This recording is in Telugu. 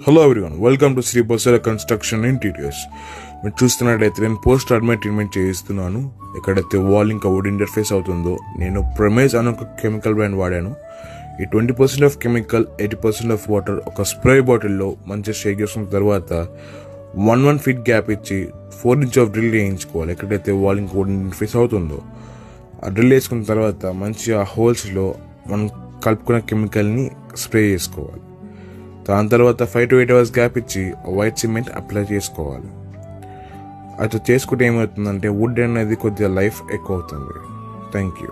Hello everyone, welcome to Sri Bosala construction interiors. మీరు చూస్తున్నట్టయితే నేను పోస్ట్ అడ్మిట్ ట్రీట్మెంట్ చేయిస్తున్నాను. ఎక్కడైతే వాల్ ఇంకా వుడ్ ఇంటర్ఫేస్ అవుతుందో నేను ప్రమేజ్ అనే ఒక కెమికల్ బ్రాండ్ వాడాను. ఈ 20% ఆఫ్ కెమికల్, 80% ఆఫ్ వాటర్ ఒక స్ప్రే బాటిల్లో మంచిగా షేక్ చేసుకున్న తర్వాత 1 ఫీట్ గ్యాప్ ఇచ్చి 4 ఇంచ్ ఆఫ్ డ్రిల్ వేయించుకోవాలి. ఎక్కడైతే వాల్ ఇంకా వుడ్ ఇంటర్ఫేస్ అవుతుందో ఆ డ్రిల్ వేసుకున్న తర్వాత మంచిగా ఆ హోల్స్లో మనం కలుపుకున్న కెమికల్ని స్ప్రే చేసుకోవాలి. దాని తర్వాత 5 to 8 hours గ్యాప్ ఇచ్చి వైట్ సిమెంట్ అప్లై చేసుకోవాలి. అది చేసుకుంటే ఏమవుతుందంటే వుడ్ అనేది కొద్దిగా లైఫ్ ఎక్కువ అవుతుంది. Thank you.